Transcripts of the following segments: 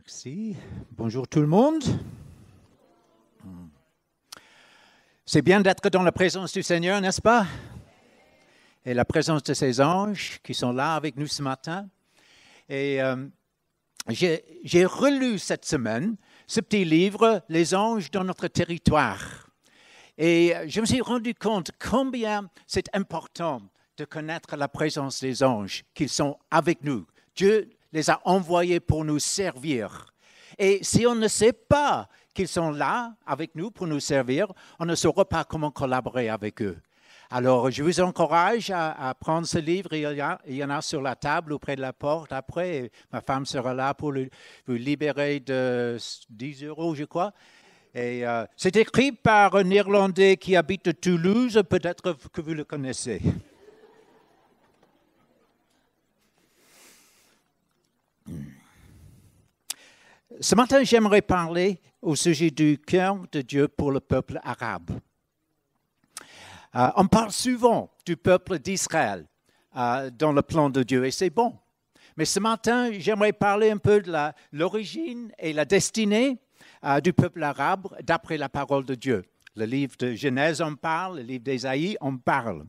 Merci. Bonjour tout le monde. C'est bien d'être dans la présence du Seigneur, n'est-ce pas? Et la présence de ses anges qui sont là avec nous ce matin. Et j'ai relu cette semaine ce petit livre, Les anges dans notre territoire. Et je me suis rendu compte combien c'est important de connaître la présence des anges, qu'ils sont avec nous. Dieu les a envoyés pour nous servir. Et si on ne sait pas qu'ils sont là avec nous pour nous servir, on ne saura pas comment collaborer avec eux. Alors, je vous encourage à prendre ce livre. Il y en a sur la table auprès de la porte. Après, ma femme sera là pour vous libérer de 10 €, je crois. Et c'est écrit par un Irlandais qui habite à Toulouse. Peut-être que vous le connaissez. Ce matin, j'aimerais parler au sujet du cœur de Dieu pour le peuple arabe. On parle souvent du peuple d'Israël dans le plan de Dieu, et c'est bon. Mais ce matin, j'aimerais parler un peu de l'origine et la destinée du peuple arabe d'après la parole de Dieu. Le livre de Genèse en parle, le livre d'Ésaïe en parle.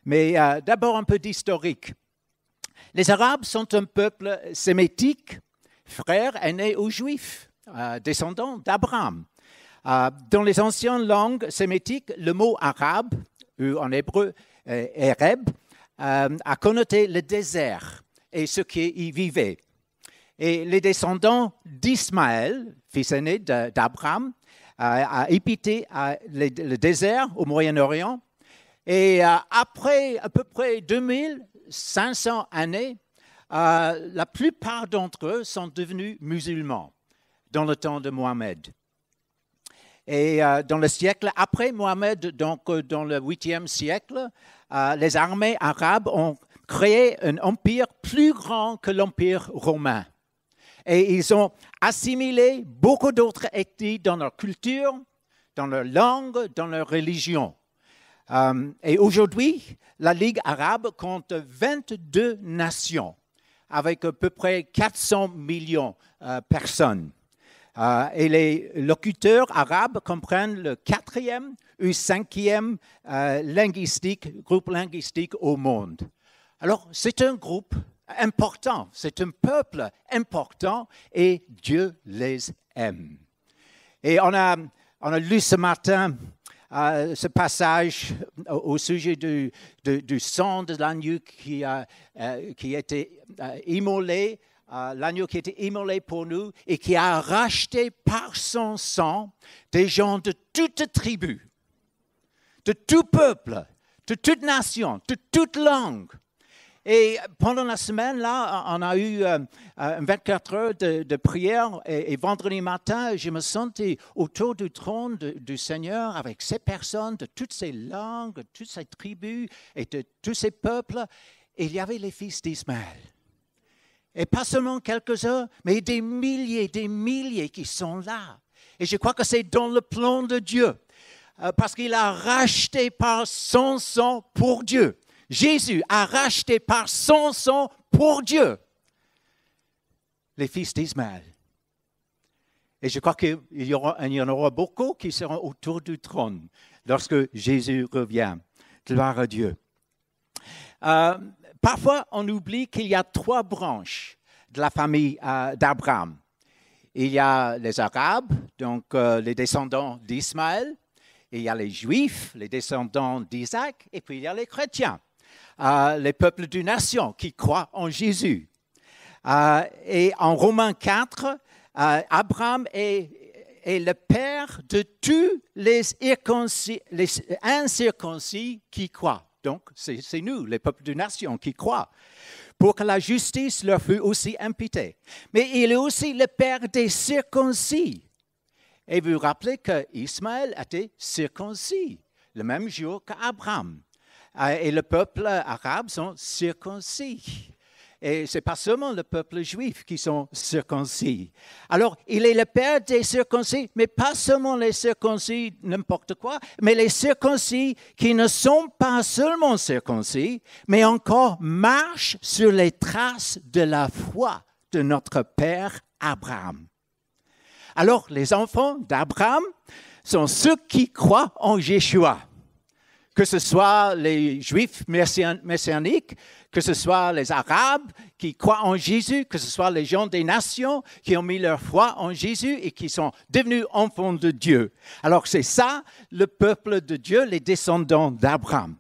Mais d'abord un peu d'historique. Les Arabes sont un peuple sémitique, frère aîné aux Juifs, descendants d'Abraham. Dans les anciennes langues sémitiques, le mot arabe, ou en hébreu Ereb, a connoté le désert et ceux qui y vivaient. Et les descendants d'Ismaël, fils aîné d'Abraham, a habité le désert au Moyen-Orient. Et après à peu près 2500 années, la plupart d'entre eux sont devenus musulmans dans le temps de Mohammed. Et dans le siècle après Mohammed, donc dans le 8e siècle, les armées arabes ont créé un empire plus grand que l'empire romain. Et ils ont assimilé beaucoup d'autres ethnies dans leur culture, dans leur langue, dans leur religion. Et aujourd'hui, la Ligue arabe compte 22 nations, avec à peu près 400 millions de personnes. Et les locuteurs arabes comprennent le 4e ou 5e groupe linguistique au monde. Alors, c'est un groupe important, c'est un peuple important et Dieu les aime. Et on a lu ce matin ce passage au sujet du sang de l'agneau qui a été immolé, l'agneau qui a été immolé pour nous et qui a racheté par son sang des gens de toute tribu, de tout peuple, de toute nation, de toute langue. Et pendant la semaine, là, on a eu 24 heures de prière et vendredi matin, je me sentais autour du trône du Seigneur avec ces personnes de toutes ces langues, de toutes ces tribus et de tous ces peuples. Et il y avait les fils d'Ismaël. Et pas seulement quelques-uns, mais des milliers qui sont là. Et je crois que c'est dans le plan de Dieu, parce qu'il a racheté par son sang pour Dieu. Jésus a racheté par son sang pour Dieu les fils d'Ismaël. Et je crois qu'il y en aura beaucoup qui seront autour du trône lorsque Jésus revient. Gloire à Dieu. Parfois, on oublie qu'il y a 3 branches de la famille d'Abraham. Il y a les Arabes, donc les descendants d'Ismaël. Il y a les Juifs, les descendants d'Isaac. Et puis il y a les chrétiens. Les peuples d'une nation qui croient en Jésus. Et en Romains 4, Abraham est le père de tous les incirconcis qui croient. Donc, c'est nous, les peuples d'une nation, qui croient, pour que la justice leur fût aussi imputée. Mais il est aussi le père des circoncis. Et vous vous rappelez qu'Ismaël était circoncis le même jour qu'Abraham. Et le peuple arabe sont circoncis. Et ce n'est pas seulement le peuple juif qui sont circoncis. Alors, il est le père des circoncis, mais pas seulement les circoncis, n'importe quoi, mais les circoncis qui ne sont pas seulement circoncis, mais encore marchent sur les traces de la foi de notre père Abraham. Alors, les enfants d'Abraham sont ceux qui croient en Yeshua, que ce soit les Juifs messianiques, que ce soit les Arabes qui croient en Jésus, que ce soit les gens des nations qui ont mis leur foi en Jésus et qui sont devenus enfants de Dieu. Alors, c'est ça, le peuple de Dieu, les descendants d'Abraham.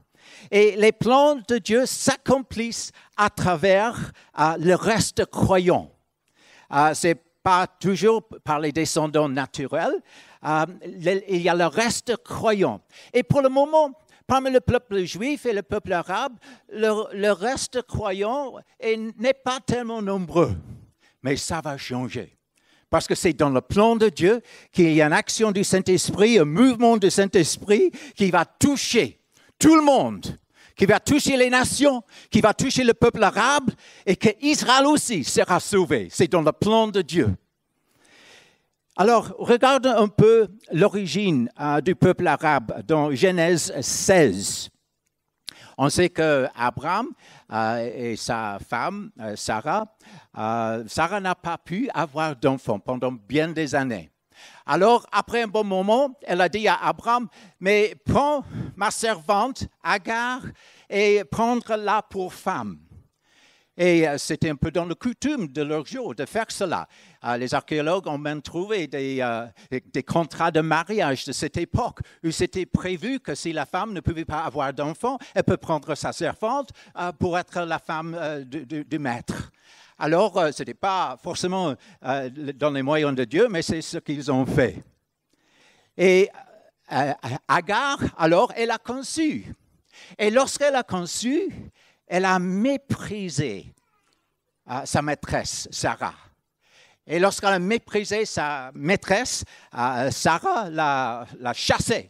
Et les plans de Dieu s'accomplissent à travers le reste croyant. C'est pas toujours par les descendants naturels, il y a le reste croyant. Et pour le moment, parmi le peuple juif et le peuple arabe, le reste croyant n'est pas tellement nombreux. Mais ça va changer. Parce que c'est dans le plan de Dieu qu'il y a une action du Saint-Esprit, un mouvement du Saint-Esprit qui va toucher tout le monde, qui va toucher les nations, qui va toucher le peuple arabe et qu'Israël aussi sera sauvé. C'est dans le plan de Dieu. Alors, regardons un peu l'origine du peuple arabe dans Genèse 16. On sait qu'Abraham et sa femme, Sarah n'a pas pu avoir d'enfant pendant bien des années. Alors, après un bon moment, elle a dit à Abraham, mais prends ma servante Agar et prends-la pour femme. Et c'était un peu dans le coutume de leur jour de faire cela. Les archéologues ont même trouvé des contrats de mariage de cette époque où c'était prévu que si la femme ne pouvait pas avoir d'enfant, elle peut prendre sa servante pour être la femme du maître. Alors, ce n'était pas forcément dans les moyens de Dieu, mais c'est ce qu'ils ont fait. Et Agar, alors, elle a conçu. Et lorsqu'elle a conçu, elle a méprisé sa maîtresse, Sarah. Et lorsqu'elle a méprisé sa maîtresse, Sarah l'a chassée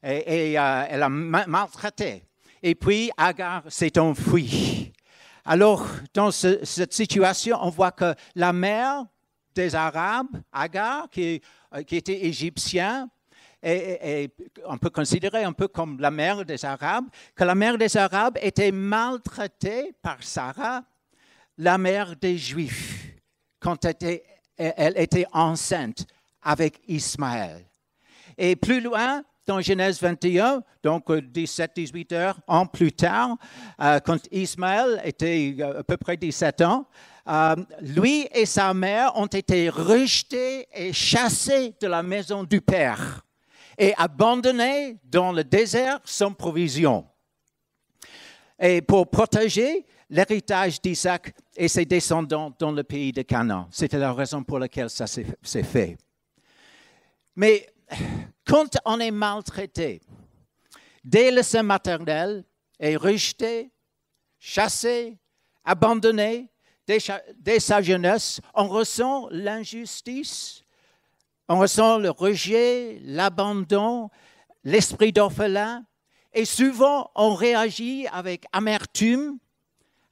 et elle l'a maltraitée. Et puis, Agar s'est enfuie. Alors, dans cette situation, on voit que la mère des Arabes, Agar, qui était égyptienne, et on peut considérer un peu comme la mère des Arabes, que la mère des Arabes était maltraitée par Sarah, la mère des Juifs, quand elle était enceinte avec Ismaël. Et plus loin, dans Genèse 21, donc 17-18 ans plus tard, quand Ismaël était à peu près 17 ans, lui et sa mère ont été rejetés et chassés de la maison du père et abandonnés dans le désert sans provision. Et pour protéger l'héritage d'Isaac et ses descendants dans le pays de Canaan. C'était la raison pour laquelle ça s'est fait. Mais quand on est maltraité, dès le sein maternel, est rejeté, chassé, abandonné, dès sa jeunesse, on ressent l'injustice, on ressent le rejet, l'abandon, l'esprit d'orphelin, et souvent on réagit avec amertume,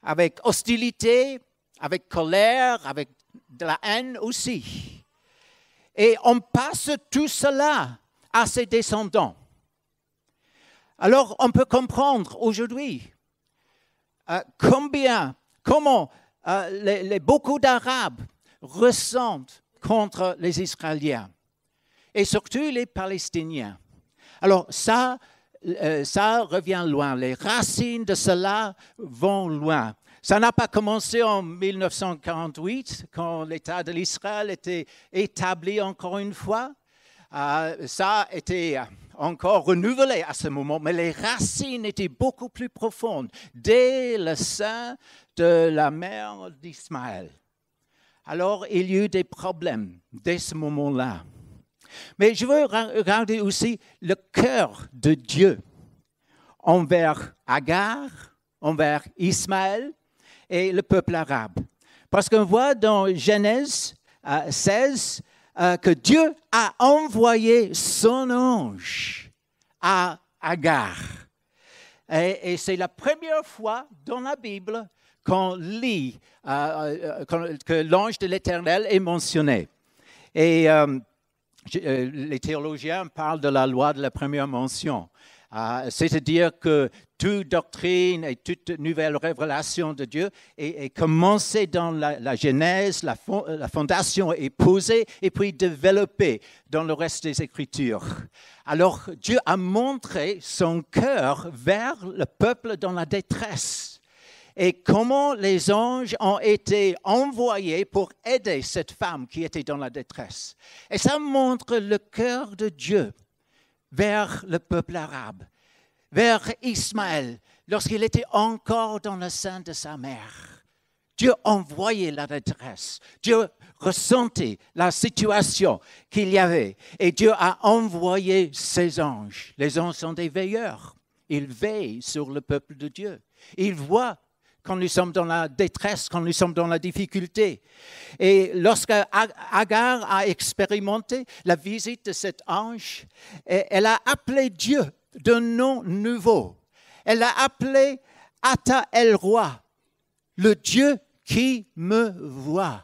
avec hostilité, avec colère, avec de la haine aussi. Et on passe tout cela à ses descendants. Alors, on peut comprendre aujourd'hui comment beaucoup d'Arabes ressentent contre les Israéliens et surtout les Palestiniens. Alors, ça revient loin. Les racines de cela vont loin. Ça n'a pas commencé en 1948, quand l'État de l'Israël était établi encore une fois. Ça a été encore renouvelé à ce moment, mais les racines étaient beaucoup plus profondes dès le sein de la mère d'Ismaël. Alors, il y a eu des problèmes dès ce moment-là. Mais je veux regarder aussi le cœur de Dieu envers Agar, envers Ismaël et le peuple arabe. Parce qu'on voit dans Genèse 16 que Dieu a envoyé son ange à Agar. Et c'est la première fois dans la Bible qu'on lit que l'ange de l'Éternel est mentionné. Et les théologiens parlent de la loi de la première mention. C'est-à-dire que toute doctrine et toute nouvelle révélation de Dieu est commencée dans la Genèse, la fondation est posée et puis développée dans le reste des Écritures. Alors Dieu a montré son cœur vers le peuple dans la détresse et comment les anges ont été envoyés pour aider cette femme qui était dans la détresse. Et ça montre le cœur de Dieu vers le peuple arabe, vers Ismaël, lorsqu'il était encore dans le sein de sa mère. Dieu envoyait la détresse. Dieu ressentait la situation qu'il y avait. Et Dieu a envoyé ses anges. Les anges sont des veilleurs. Ils veillent sur le peuple de Dieu. Ils voient quand nous sommes dans la détresse, quand nous sommes dans la difficulté. Et lorsque Agar a expérimenté la visite de cet ange, elle a appelé Dieu d'un nom nouveau. Elle l'a appelé Ata El-Roi, le Dieu qui me voit.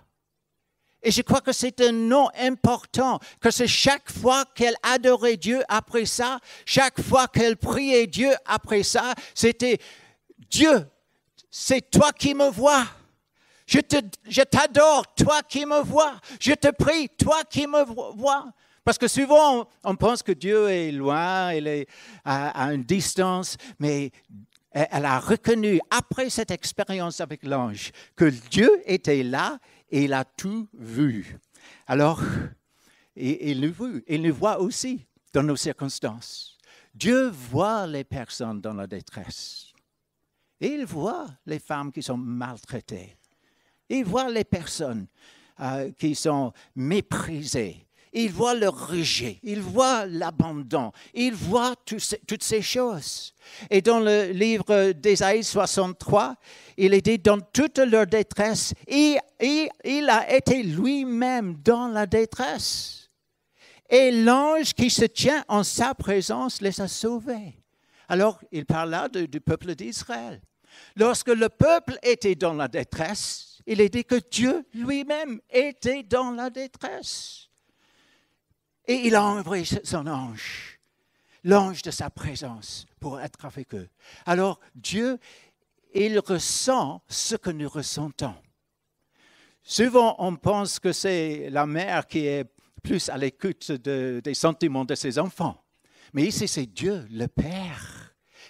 Et je crois que c'est un nom important, que c'est chaque fois qu'elle adorait Dieu après ça, chaque fois qu'elle priait Dieu après ça, c'était Dieu. C'est toi qui me vois. Je t'adore, toi qui me vois. Je te prie, toi qui me vois. Parce que souvent, on pense que Dieu est loin, il est à une distance, mais elle a reconnu, après cette expérience avec l'ange, que Dieu était là et il a tout vu. Alors, il nous voit aussi dans nos circonstances. Dieu voit les personnes dans la détresse. Il voit les femmes qui sont maltraitées. Il voit les personnes qui sont méprisées. Il voit le rejet. Il voit l'abandon. Il voit toutes ces choses. Et dans le livre d'Ésaïe 63, il est dit, dans toute leur détresse, il a été lui-même dans la détresse. Et l'ange qui se tient en sa présence les a sauvés. Alors, il parle là du peuple d'Israël. Lorsque le peuple était dans la détresse, il est dit que Dieu lui-même était dans la détresse. Et il a envoyé son ange, l'ange de sa présence, pour être avec eux. Alors Dieu, il ressent ce que nous ressentons. Souvent, on pense que c'est la mère qui est plus à l'écoute des sentiments de ses enfants. Mais ici, c'est Dieu, le Père,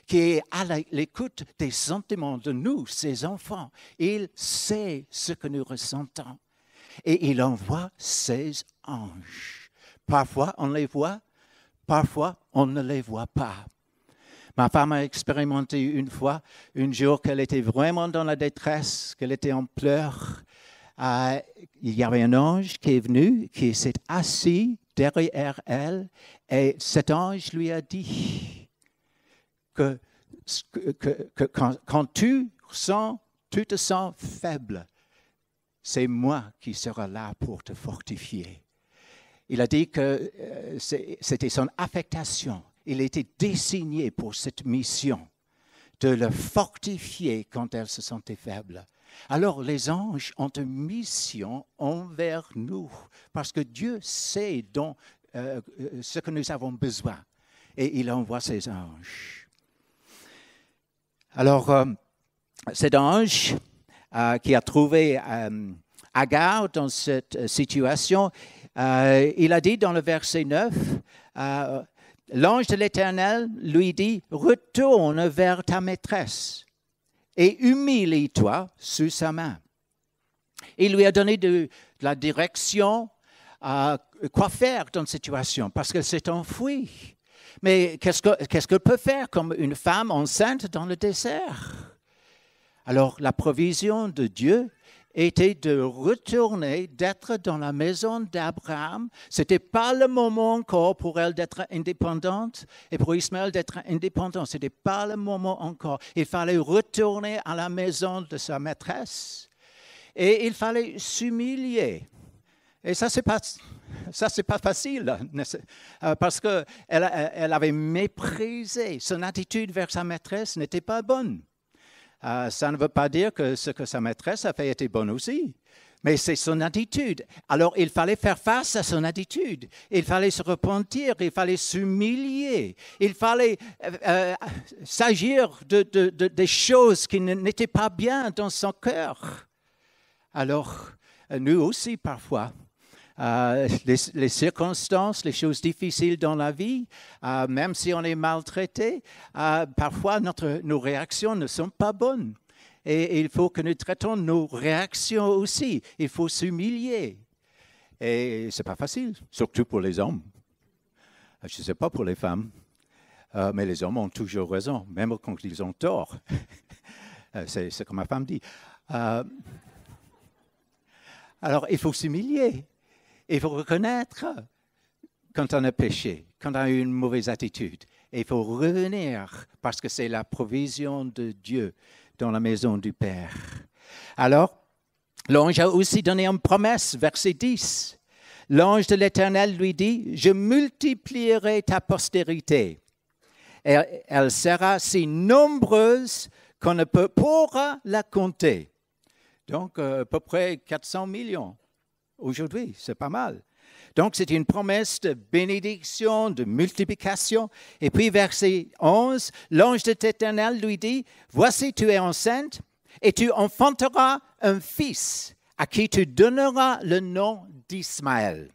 qui est à l'écoute des sentiments de nous, ses enfants. Il sait ce que nous ressentons. Et il envoie ses anges. Parfois, on les voit, parfois, on ne les voit pas. Ma femme a expérimenté une fois, un jour qu'elle était vraiment dans la détresse, qu'elle était en pleurs. Il y avait un ange qui est venu, qui s'est assis derrière elle, et cet ange lui a dit que quand tu te sens faible, c'est moi qui serai là pour te fortifier. Il a dit que c'était son affectation. Il était désigné pour cette mission, de le fortifier quand elle se sentait faible. Alors les anges ont une mission envers nous, parce que Dieu sait ce que nous avons besoin, et il envoie ses anges. Alors, cet ange qui a trouvé Agar dans cette situation, il a dit dans le verset 9, l'ange de l'Éternel lui dit, retourne vers ta maîtresse et humilie-toi sous sa main. Il lui a donné de la direction, quoi faire dans cette situation, parce qu'elle s'est enfuie. Mais qu'est-ce qu'elle peut faire comme une femme enceinte dans le désert? Alors, la provision de Dieu était de retourner, d'être dans la maison d'Abraham. Ce n'était pas le moment encore pour elle d'être indépendante et pour Ismaël d'être indépendant. Ce n'était pas le moment encore. Il fallait retourner à la maison de sa maîtresse et il fallait s'humilier. Et ça, c'est pas facile, parce qu'elle avait méprisé. Son attitude vers sa maîtresse n'était pas bonne. Ça ne veut pas dire que ce que sa maîtresse a fait était bon aussi. Mais c'est son attitude. Alors, il fallait faire face à son attitude. Il fallait se repentir, il fallait s'humilier, il fallait s'agir des choses qui n'étaient pas bien dans son cœur. Alors, nous aussi, parfois, les circonstances, les choses difficiles dans la vie, même si on est maltraité, parfois nos réactions ne sont pas bonnes. Et il faut que nous traitons nos réactions aussi. Il faut s'humilier. Et ce n'est pas facile, surtout pour les hommes. Je ne sais pas pour les femmes, mais les hommes ont toujours raison, même quand ils ont tort. C'est comme ma femme dit. Alors, il faut s'humilier. Il faut reconnaître quand on a péché, quand on a eu une mauvaise attitude. Et il faut revenir parce que c'est la provision de Dieu dans la maison du Père. Alors, l'ange a aussi donné une promesse, verset 10. L'ange de l'Éternel lui dit, « Je multiplierai ta postérité. Et elle sera si nombreuse qu'on ne pourra la compter. » Donc, à peu près 400 millions. Aujourd'hui, c'est pas mal. Donc, c'est une promesse de bénédiction, de multiplication. Et puis, verset 11, l'ange de l'Éternel lui dit, « Voici, tu es enceinte et tu enfanteras un fils à qui tu donneras le nom d'Ismaël.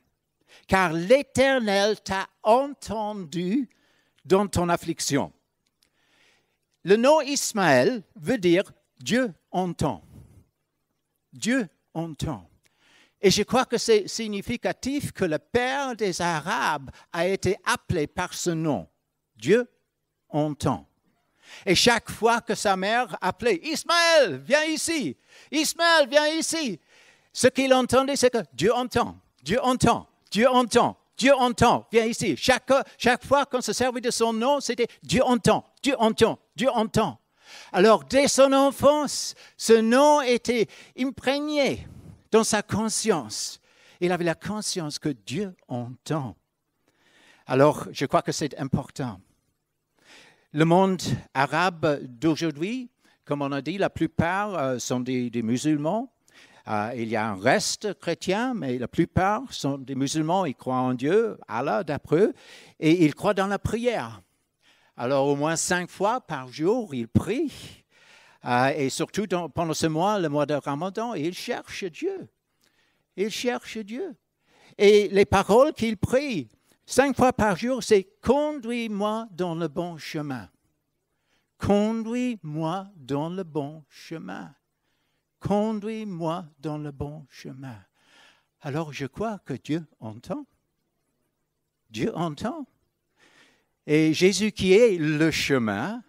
Car l'Éternel t'a entendu dans ton affliction. » Le nom Ismaël veut dire « Dieu entend ». Dieu entend. Et je crois que c'est significatif que le père des Arabes a été appelé par ce nom. Dieu entend. Et chaque fois que sa mère appelait « Ismaël, viens ici! Ismaël, viens ici! » Ce qu'il entendait, c'est que Dieu entend, Dieu entend, Dieu entend, Dieu entend, viens ici. Chaque fois qu'on se servait de son nom, c'était « Dieu entend, Dieu entend, Dieu entend ». Alors, dès son enfance, ce nom était imprégné dans sa conscience. Il avait la conscience que Dieu entend. Alors, je crois que c'est important. Le monde arabe d'aujourd'hui, comme on a dit, la plupart sont des musulmans. Il y a un reste chrétien, mais la plupart sont des musulmans. Ils croient en Dieu, Allah d'après eux, et ils croient dans la prière. Alors, au moins 5 fois par jour, ils prient. Et surtout pendant ce mois, le mois de Ramadan, ils cherchent Dieu. Ils cherchent Dieu. Et les paroles qu'ils prient 5 fois par jour, c'est « Conduis-moi dans le bon chemin. Conduis-moi dans le bon chemin. Conduis-moi dans le bon chemin. » Alors, je crois que Dieu entend. Dieu entend. Et Jésus qui est le chemin,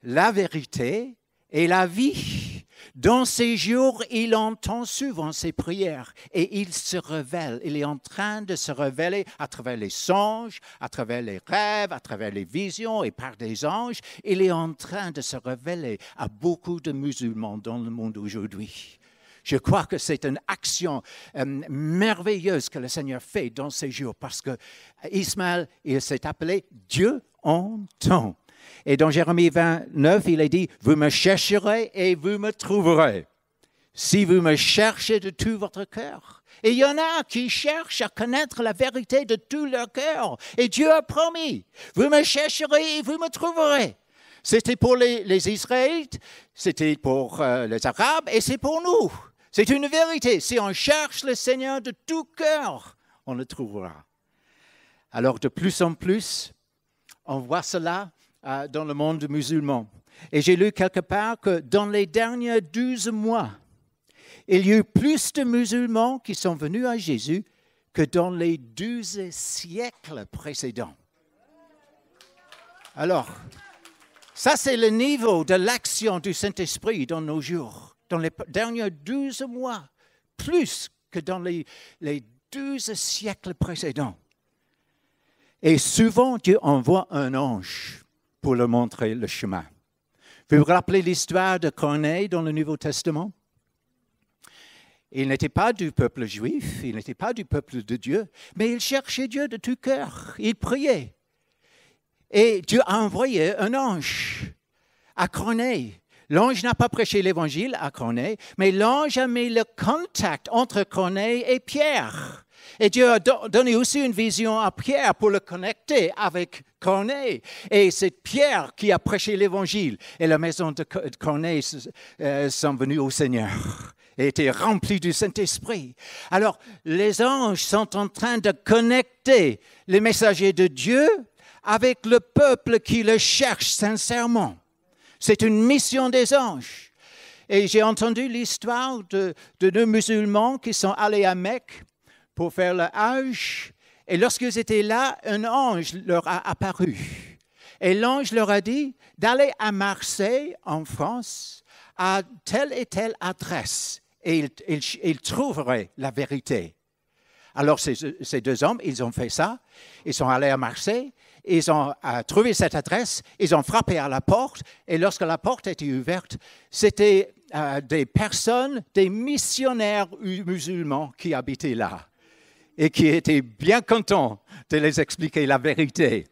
la vérité et la vie. Dans ces jours, il entend souvent ses prières et il se révèle. Il est en train de se révéler à travers les songes, à travers les rêves, à travers les visions et par des anges. Il est en train de se révéler à beaucoup de musulmans dans le monde aujourd'hui. Je crois que c'est une action merveilleuse que le Seigneur fait dans ces jours parce que Ismaël, il s'est appelé Dieu entend. Et dans Jérémie 29, il est dit, « Vous me chercherez et vous me trouverez, si vous me cherchez de tout votre cœur. » Et il y en a qui cherchent à connaître la vérité de tout leur cœur. Et Dieu a promis, « Vous me chercherez et vous me trouverez. » C'était pour les Israélites, c'était pour les Arabes et c'est pour nous. C'est une vérité. Si on cherche le Seigneur de tout cœur, on le trouvera. Alors, de plus en plus, on voit cela dans le monde musulman. Et j'ai lu quelque part que dans les derniers 12 mois, il y a eu plus de musulmans qui sont venus à Jésus que dans les 12 siècles précédents. Alors, ça c'est le niveau de l'action du Saint-Esprit dans nos jours. Dans les derniers 12 mois, plus que dans les 12 siècles précédents. Et souvent, Dieu envoie un ange pour leur montrer le chemin. Vous vous rappelez l'histoire de Corneille dans le Nouveau Testament? Il n'était pas du peuple juif, il n'était pas du peuple de Dieu, mais il cherchait Dieu de tout cœur, il priait. Et Dieu a envoyé un ange à Corneille, L'ange n'a pas prêché l'évangile à Corneille, mais l'ange a mis le contact entre Corneille et Pierre. Et Dieu a donné aussi une vision à Pierre pour le connecter avec Corneille. Et c'est Pierre qui a prêché l'évangile. Et la maison de Corneille sont venus au Seigneur et étaient remplis du Saint-Esprit. Alors, les anges sont en train de connecter les messagers de Dieu avec le peuple qui le cherche sincèrement. C'est une mission des anges. Et j'ai entendu l'histoire de deux musulmans qui sont allés à Mecque pour faire le Hajj. Et lorsqu'ils étaient là, un ange leur a apparu. Et l'ange leur a dit d'aller à Marseille, en France, à telle et telle adresse. Et ils trouveraient la vérité. Alors ces deux hommes, ils ont fait ça. Ils sont allés à Marseille. Ils ont trouvé cette adresse. Ils ont frappé à la porte. Et lorsque la porte était ouverte, c'était des personnes, des missionnaires musulmans qui habitaient là et qui étaient bien contents de les expliquer la vérité.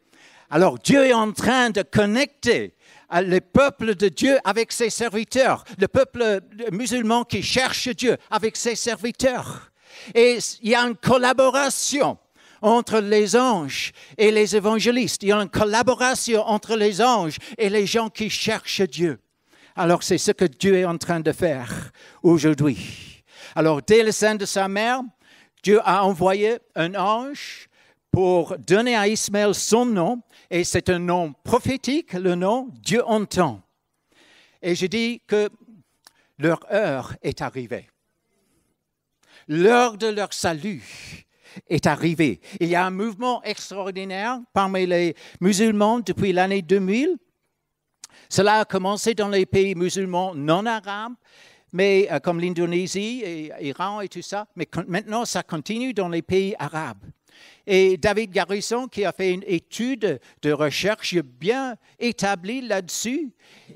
Alors Dieu est en train de connecter le peuple de Dieu avec ses serviteurs, le peuple musulman qui cherche Dieu avec ses serviteurs. Et il y a une collaboration entre les anges et les évangélistes. Il y a une collaboration entre les anges et les gens qui cherchent Dieu. Alors c'est ce que Dieu est en train de faire aujourd'hui. Alors dès le sein de sa mère, Dieu a envoyé un ange pour donner à Ismaël son nom, et c'est un nom prophétique, le nom Dieu entend. Et je dis que leur heure est arrivée. L'heure de leur salut est arrivée. Il y a un mouvement extraordinaire parmi les musulmans depuis l'année 2000. Cela a commencé dans les pays musulmans non arabes, mais comme l'Indonésie et l'Iran et tout ça, mais maintenant ça continue dans les pays arabes. Et David Garrison, qui a fait une étude de recherche bien établie là-dessus,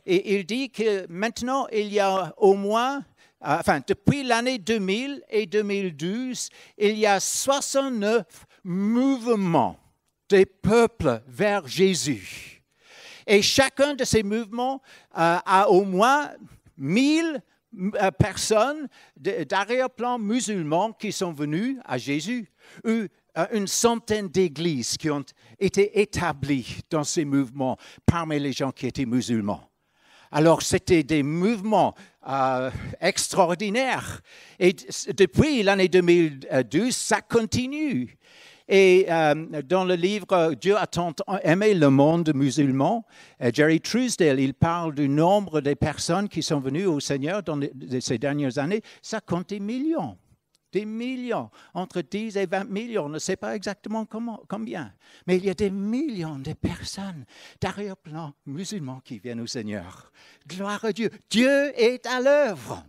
et il dit que maintenant il y a au moins, depuis l'année 2000 et 2012, il y a 69 mouvements des peuples vers Jésus. Et chacun de ces mouvements a au moins 1000 personnes d'arrière-plan musulmans qui sont venus à Jésus, ou une centaine d'églises qui ont été établies dans ces mouvements parmi les gens qui étaient musulmans. Alors, c'était des mouvements extraordinaires. Et depuis l'année 2012, ça continue. Et dans le livre « Dieu a tant aimé le monde musulman », Jerry Truesdale, il parle du nombre de personnes qui sont venues au Seigneur dans ces dernières années. Ça compte des millions, entre 10 et 20 millions, on ne sait pas exactement combien. Mais il y a des millions de personnes d'arrière-plan musulmans qui viennent au Seigneur. Gloire à Dieu. Dieu est à l'œuvre.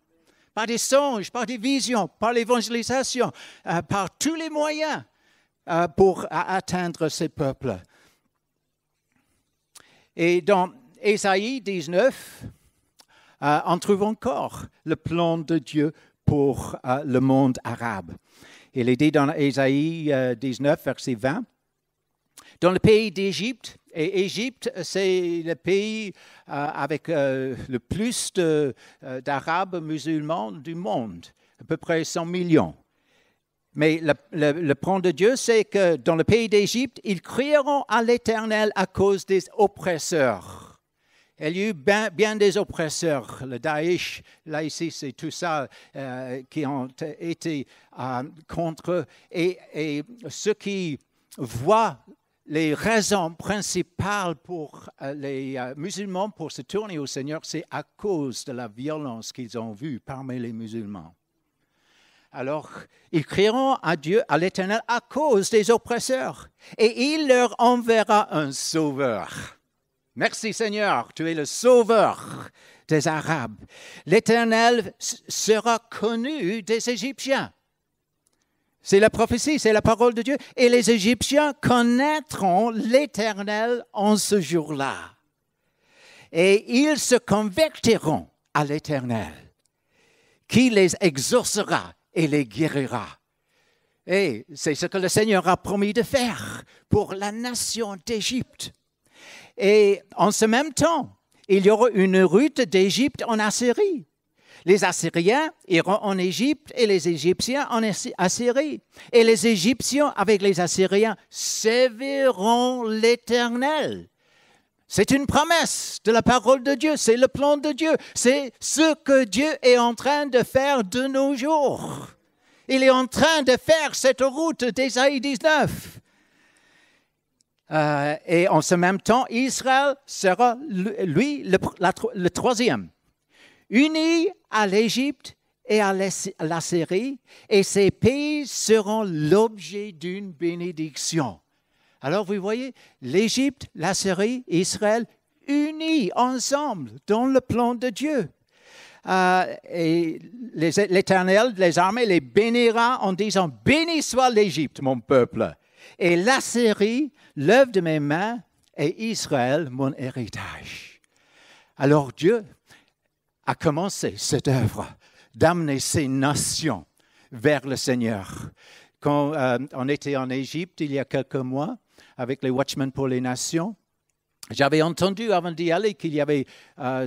Par des songes, par des visions, par l'évangélisation, par tous les moyens. Pour atteindre ces peuples. Et dans Ésaïe 19, on trouve encore le plan de Dieu pour le monde arabe. Il est dit dans Ésaïe 19, verset 20, « Dans le pays d'Égypte, et Égypte, c'est le pays avec le plus d'Arabes musulmans du monde, à peu près 100 millions. Mais le plan de Dieu, c'est que dans le pays d'Égypte, ils crieront à l'Éternel à cause des oppresseurs. Il y a eu bien des oppresseurs. Le Daesh, là ici, c'est tout ça qui ont été contre eux. Et ceux qui voient les raisons principales pour les musulmans pour se tourner au Seigneur, c'est à cause de la violence qu'ils ont vue parmi les musulmans. Alors, ils crieront à Dieu, à l'Éternel, à cause des oppresseurs. Et il leur enverra un sauveur. Merci Seigneur, tu es le sauveur des Arabes. L'Éternel sera connu des Égyptiens. C'est la prophétie, c'est la parole de Dieu. Et les Égyptiens connaîtront l'Éternel en ce jour-là. Et ils se convertiront à l'Éternel, qui les exaucera et les guérira. Et c'est ce que le Seigneur a promis de faire pour la nation d'Égypte. Et en ce même temps, il y aura une route d'Égypte en Assyrie. Les Assyriens iront en Égypte et les Égyptiens en Assyrie. Et les Égyptiens avec les Assyriens serviront l'Éternel. C'est une promesse de la parole de Dieu, c'est le plan de Dieu, c'est ce que Dieu est en train de faire de nos jours. Il est en train de faire cette route d'Ésaïe 19. Et en ce même temps, Israël sera, lui, le troisième, uni à l'Égypte et à l'Assyrie, et ces pays seront l'objet d'une bénédiction. Alors vous voyez, l'Égypte, l'Assyrie, Israël, unis ensemble dans le plan de Dieu. Et l'Éternel des armées les bénira en disant « Béni soit l'Égypte, mon peuple, et l'Assyrie, l'œuvre de mes mains, et Israël, mon héritage. » Alors Dieu a commencé cette œuvre d'amener ces nations vers le Seigneur. Quand on était en Égypte il y a quelques mois avec les Watchmen pour les Nations, j'avais entendu avant d'y aller qu'il y avait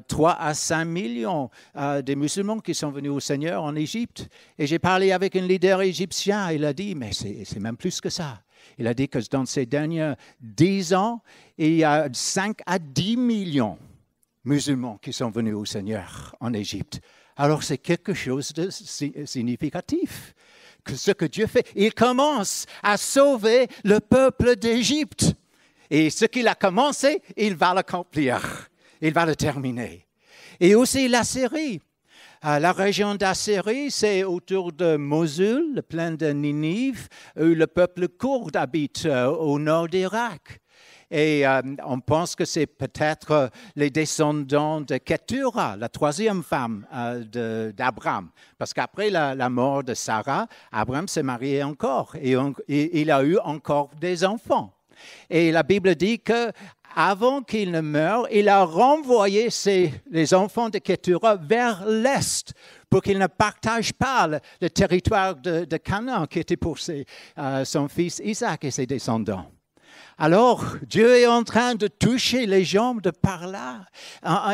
3 à 5 millions de musulmans qui sont venus au Seigneur en Égypte. Et j'ai parlé avec un leader égyptien, il a dit, mais c'est même plus que ça. Il a dit que dans ces derniers 10 ans, il y a 5 à 10 millions musulmans qui sont venus au Seigneur en Égypte. Alors c'est quelque chose de significatif. Que ce que Dieu fait, il commence à sauver le peuple d'Égypte. Et ce qu'il a commencé, il va l'accomplir. Il va le terminer. Et aussi l'Assyrie. La région d'Assyrie, c'est autour de Mossoul, le plain de Ninive, où le peuple courd habite au nord d'Irak. Et on pense que c'est peut-être les descendants de Ketura, la troisième femme d'Abraham. Parce qu'après la mort de Sarah, Abraham s'est marié encore et il a eu encore des enfants. Et la Bible dit qu'avant qu'il ne meure, il a renvoyé les enfants de Ketura vers l'est pour qu'ils ne partagent pas le territoire de Canaan qui était pour son fils Isaac et ses descendants. Alors, Dieu est en train de toucher les gens de par là.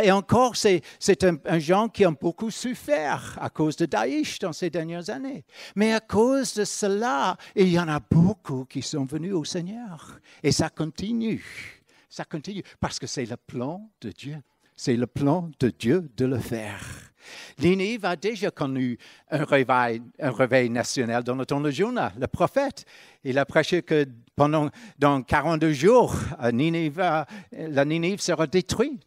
Et encore, c'est un gens qui ont beaucoup souffert à cause de Daïch dans ces dernières années. Mais à cause de cela, il y en a beaucoup qui sont venus au Seigneur. Et ça continue. Ça continue parce que c'est le plan de Dieu. C'est le plan de Dieu de le faire. Ninive a déjà connu un réveil national dans le temps de Jonas, le prophète. Il a prêché que dans 42 jours, la Ninive sera détruite.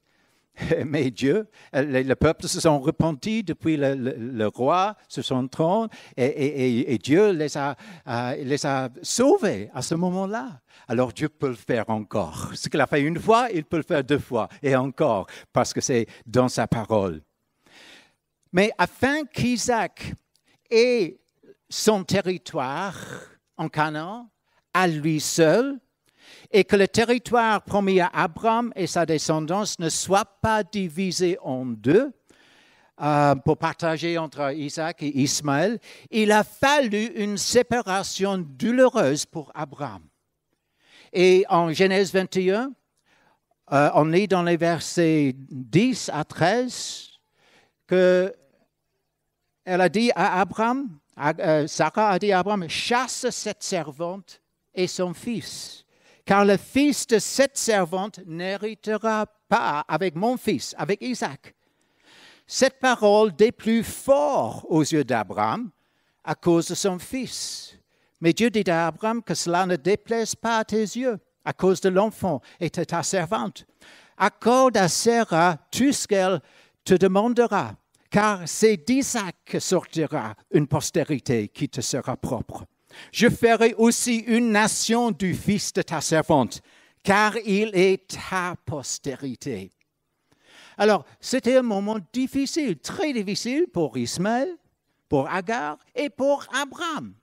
Mais Dieu, le peuple se sont repentis depuis le roi sur son trône et Dieu les a sauvés à ce moment-là. Alors Dieu peut le faire encore. Ce qu'il a fait une fois, il peut le faire 2 fois et encore parce que c'est dans sa parole. Mais afin qu'Isaac ait son territoire en Canaan à lui seul et que le territoire promis à Abraham et sa descendance ne soit pas divisé en 2 pour partager entre Isaac et Ismaël, il a fallu une séparation douloureuse pour Abraham. Et en Genèse 21, on lit dans les versets 10 à 13 qu'elle a dit à Abraham, Sarah a dit à Abraham, chasse cette servante et son fils, car le fils de cette servante n'héritera pas avec mon fils, avec Isaac. Cette parole déplut fort aux yeux d'Abraham à cause de son fils. Mais Dieu dit à Abraham que cela ne déplaise pas à tes yeux à cause de l'enfant et de ta servante. Accorde à Sarah tout ce qu'elle te demandera, car c'est d'Isaac que sortira une postérité qui te sera propre. Je ferai aussi une nation du fils de ta servante, car il est ta postérité. Alors, c'était un moment difficile, très difficile pour Ismaël, pour Agar et pour Abraham.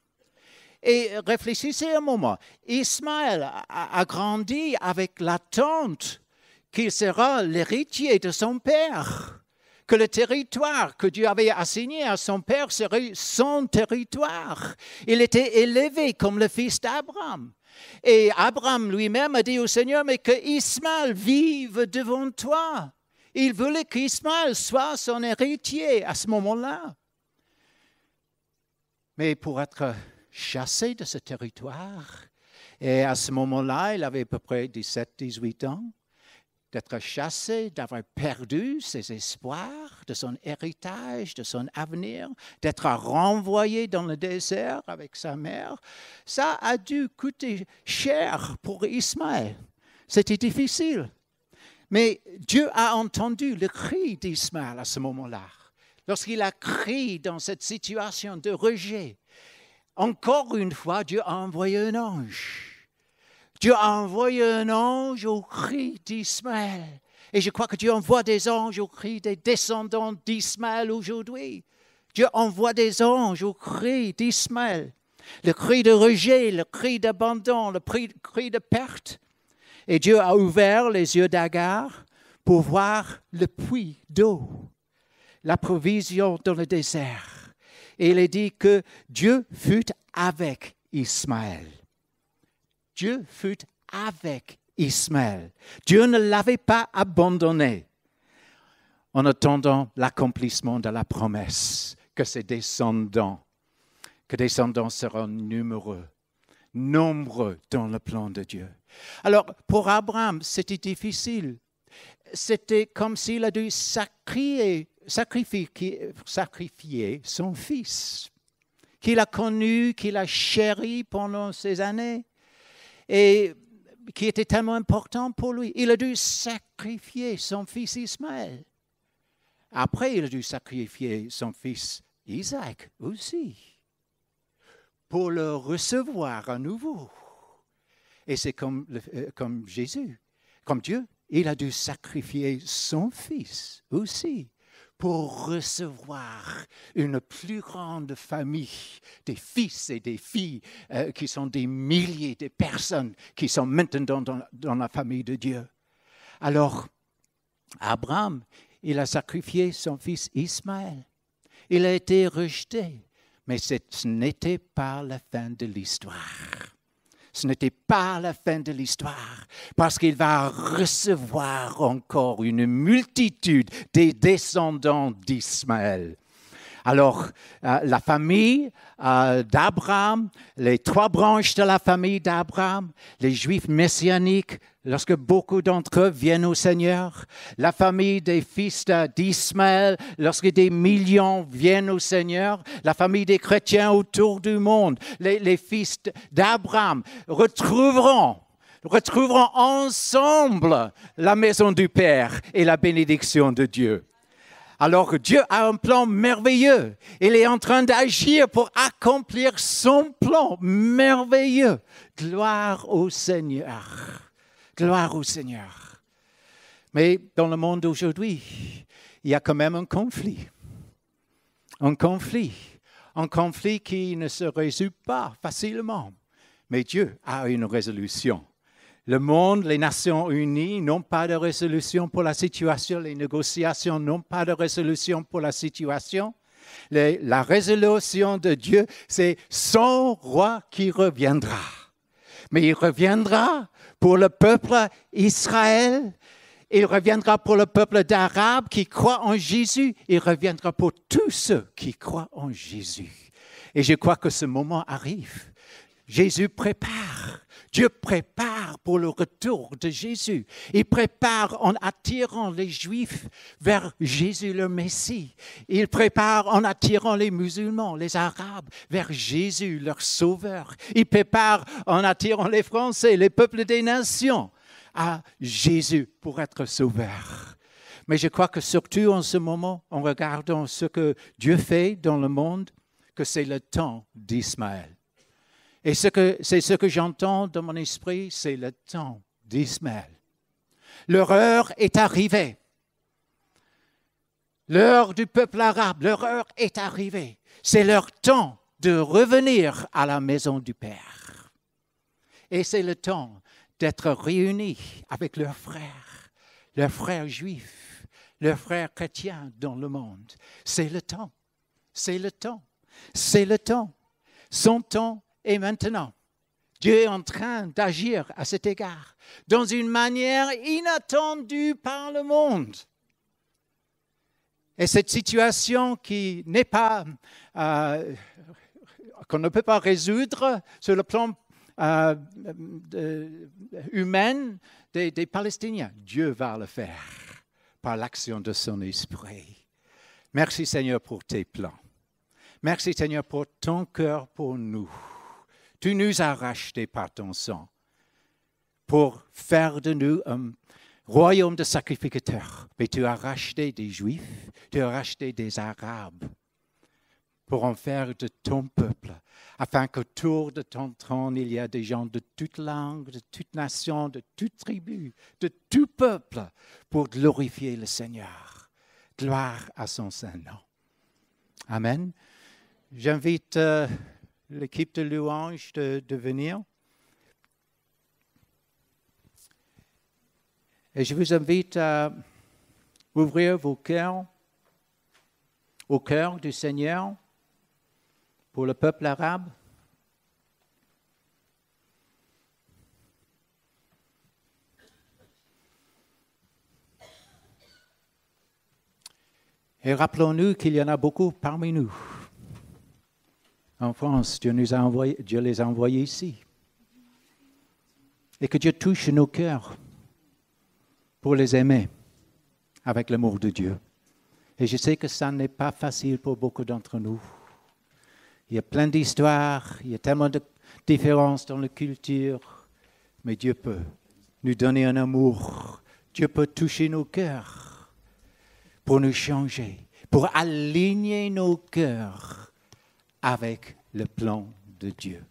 Et réfléchissez un moment. Ismaël a grandi avec l'attente qu'il sera l'héritier de son père, que le territoire que Dieu avait assigné à son père serait son territoire. Il était élevé comme le fils d'Abraham. Et Abraham lui-même a dit au Seigneur, mais que Ismaël vive devant toi. Il voulait qu'Ismaël soit son héritier à ce moment-là. Mais pour être chassé de ce territoire, et à ce moment-là, il avait à peu près 17-18 ans, d'être chassé, d'avoir perdu ses espoirs, de son héritage, de son avenir, d'être renvoyé dans le désert avec sa mère, ça a dû coûter cher pour Ismaël. C'était difficile. Mais Dieu a entendu le cri d'Ismaël à ce moment-là. Lorsqu'il a crié dans cette situation de rejet, encore une fois, Dieu a envoyé un ange. Dieu a envoyé un ange au cri d'Ismaël. Et je crois que Dieu envoie des anges au cri des descendants d'Ismaël aujourd'hui. Dieu envoie des anges au cri d'Ismaël. Le cri de rejet, le cri d'abandon, le cri de perte. Et Dieu a ouvert les yeux d'Agar pour voir le puits d'eau, la provision dans le désert. Et il est dit que Dieu fut avec Ismaël. Dieu fut avec Ismaël. Dieu ne l'avait pas abandonné en attendant l'accomplissement de la promesse que ses descendants seront nombreux dans le plan de Dieu. Alors, pour Abraham, c'était difficile. C'était comme s'il a dû sacrifier son fils, qu'il a connu, qu'il a chéri pendant ces années, et qui était tellement important pour lui. Il a dû sacrifier son fils Ismaël. Après, il a dû sacrifier son fils Isaac aussi, pour le recevoir à nouveau. Et c'est comme Jésus, comme Dieu, il a dû sacrifier son fils aussi pour recevoir une plus grande famille, des fils et des filles qui sont des milliers de personnes qui sont maintenant dans la famille de Dieu. Alors, Abraham, il a sacrifié son fils Ismaël. Il a été rejeté, mais ce n'était pas la fin de l'histoire. Ce n'était pas la fin de l'histoire, parce qu'il va recevoir encore une multitude des descendants d'Ismaël. Alors, la famille d'Abraham, les 3 branches de la famille d'Abraham, les Juifs messianiques, lorsque beaucoup d'entre eux viennent au Seigneur, la famille des fils d'Ismaël, lorsque des millions viennent au Seigneur, la famille des chrétiens autour du monde, les fils d'Abraham retrouveront ensemble la maison du Père et la bénédiction de Dieu. Alors Dieu a un plan merveilleux. Il est en train d'agir pour accomplir son plan merveilleux. Gloire au Seigneur. Gloire au Seigneur. Mais dans le monde d'aujourd'hui, il y a quand même un conflit. Un conflit qui ne se résout pas facilement. Mais Dieu a une résolution. Le monde, les Nations Unies n'ont pas de résolution pour la situation. Les négociations n'ont pas de résolution pour la situation. La résolution de Dieu, c'est son roi qui reviendra. Mais il reviendra pour le peuple Israël. Il reviendra pour le peuple d'Arabes qui croient en Jésus. Il reviendra pour tous ceux qui croient en Jésus. Et je crois que ce moment arrive. Jésus prépare. Dieu prépare pour le retour de Jésus. Il prépare en attirant les Juifs vers Jésus le Messie. Il prépare en attirant les musulmans, les Arabes, vers Jésus leur Sauveur. Il prépare en attirant les Français, les peuples des nations, à Jésus pour être Sauveur. Mais je crois que surtout en ce moment, en regardant ce que Dieu fait dans le monde, que c'est le temps d'Ismaël. Et c'est ce que j'entends dans mon esprit, c'est le temps d'Ismaël. Leur heure est arrivée. L'heure du peuple arabe, leur heure est arrivée. C'est leur temps de revenir à la maison du Père. Et c'est le temps d'être réunis avec leurs frères juifs, leurs frères chrétiens dans le monde. C'est le temps, c'est le temps, c'est le temps. Son temps est maintenant. Dieu est en train d'agir à cet égard, dans une manière inattendue par le monde. Et cette situation qui n'est pas, qu'on ne peut pas résoudre sur le plan humain des Palestiniens, Dieu va le faire par l'action de son esprit. Merci Seigneur pour tes plans. Merci Seigneur pour ton cœur pour nous. Tu nous as rachetés par ton sang pour faire de nous un royaume de sacrificateurs. Mais tu as racheté des Juifs, tu as racheté des Arabes pour en faire de ton peuple, afin qu'autour de ton trône, il y a des gens de toute langue, de toute nation, de toute tribu, de tout peuple, pour glorifier le Seigneur. Gloire à son Saint-Nom. Amen. J'invite l'équipe de louange de venir. Et je vous invite à ouvrir vos cœurs au cœur du Seigneur pour le peuple arabe. Et rappelons-nous qu'il y en a beaucoup parmi nous. En France, Dieu les a envoyés ici. Et que Dieu touche nos cœurs pour les aimer avec l'amour de Dieu. Et je sais que ça n'est pas facile pour beaucoup d'entre nous. Il y a plein d'histoires, il y a tellement de différences dans la culture, mais Dieu peut nous donner un amour. Dieu peut toucher nos cœurs pour nous changer, pour aligner nos cœurs avec le plan de Dieu.